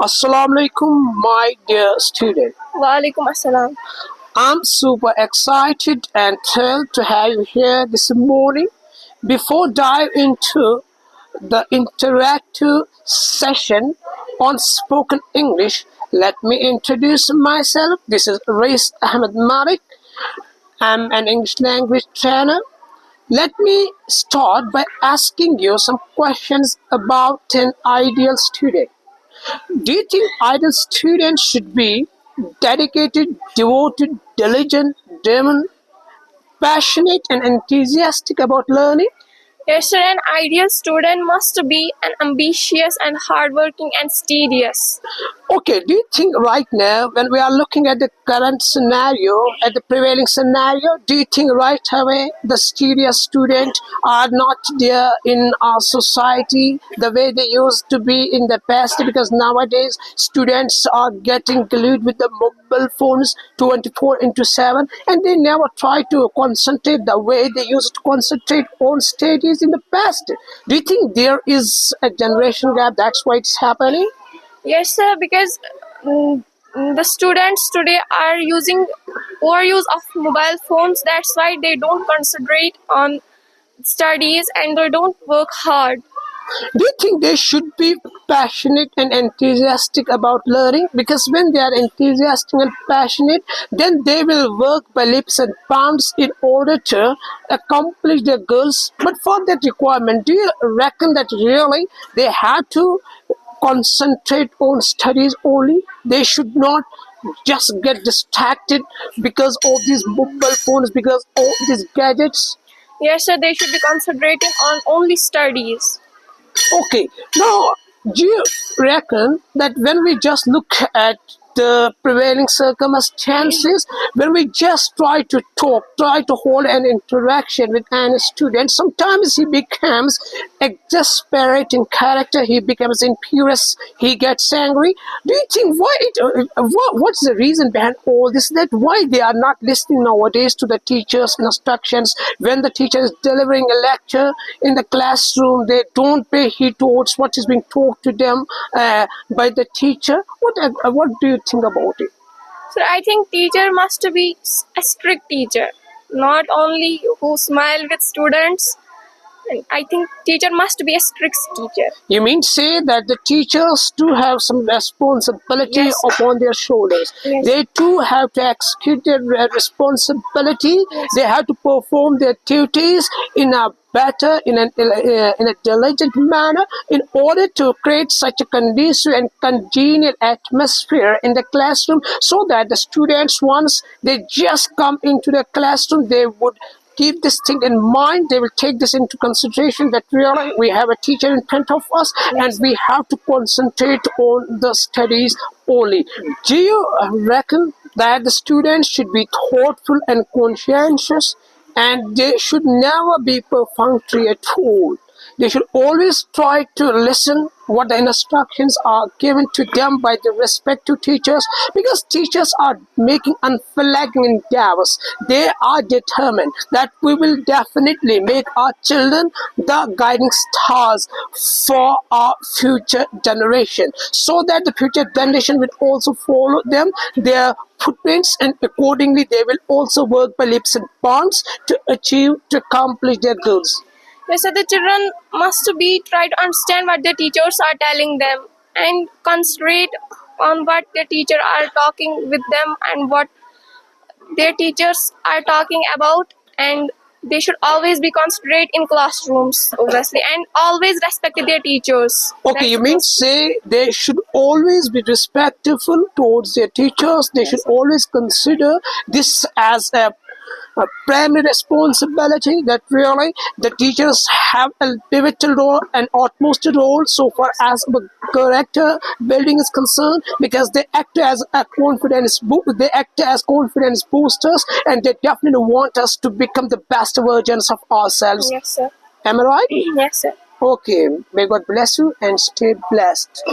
Assalamu alaikum, my dear student. Walaikum assalam. I'm super excited and thrilled to have you here this morning. Before dive into the interactive session on spoken English, let me introduce myself. This is Rayees Ahmed Malik. I'm an English language trainer. Let me start by asking you some questions about an ideal student. Do you think ideal students should be dedicated, devoted, diligent, driven, passionate, and enthusiastic about learning? Yes, sir, an ideal student must be an ambitious and hardworking and studious. Okay, do you think right now, when we are looking at the current scenario, at the prevailing scenario, do you think right away the studious students are not there in our society the way they used to be in the past? Because nowadays students are getting glued with the mobile phones 24 into 7 and they never try to concentrate the way they used to concentrate on studies in the past. Do you think there is a generation gap? That's why it's happening? Yes, sir, because the students today are using overuse of mobile phones. That's why they don't concentrate on studies and they don't work hard. Do you think they should be passionate and enthusiastic about learning? Because when they are enthusiastic and passionate, then they will work by leaps and bounds in order to accomplish their goals. But for that requirement, do you reckon that really they have to concentrate on studies only? They should not just get distracted because of these mobile phones, because of these gadgets. Yes, sir, they should be concentrating on only studies. Okay, now do you reckon that when we just look at the prevailing circumstances, when we just try to talk, try to hold an interaction with any student, sometimes he becomes exasperate in character, he becomes imperious, he gets angry. Do you think what's the reason behind all this? That why they are not listening nowadays to the teacher's instructions? When the teacher is delivering a lecture in the classroom, they don't pay heed towards what is being taught to them by the teacher. What do you think about it? So I think teacher must be a strict teacher, not only who smile with students. And I think teacher must be a strict teacher. You mean say that the teachers do have some responsibility Yes. upon their shoulders? Yes. They too have to execute their responsibility. Yes. They have to perform their duties in a better, in a diligent manner, in order to create such a conducive and congenial atmosphere in the classroom, so that the students, once they just come into the classroom, they would keep this thing in mind. They will take this into consideration, that really we have a teacher in front of us and we have to concentrate on the studies only. Do you reckon that the students should be thoughtful and conscientious, and they should never be perfunctory at all? They should always try to listen what the instructions are given to them by the respective teachers, because teachers are making unflagging endeavors. They are determined that we will definitely make our children the guiding stars for our future generation, so that the future generation will also follow them, their footprints, and accordingly they will also work by leaps and bounds to accomplish their goals. Yes, so the children must be try to understand what their teachers are telling them and concentrate on what their teacher are talking with them and what their teachers are talking about, and they should always be concentrate in classrooms, obviously, and always respect their teachers. Okay, you mean say they should always be respectful towards their teachers. They should always consider this as a primary responsibility, that really the teachers have a pivotal role and utmost role so far as the character building is concerned, because they act as confidence boosters, and they definitely want us to become the best versions of ourselves. Yes, sir. Am I right? Yes, sir. Okay, may God bless you and stay blessed.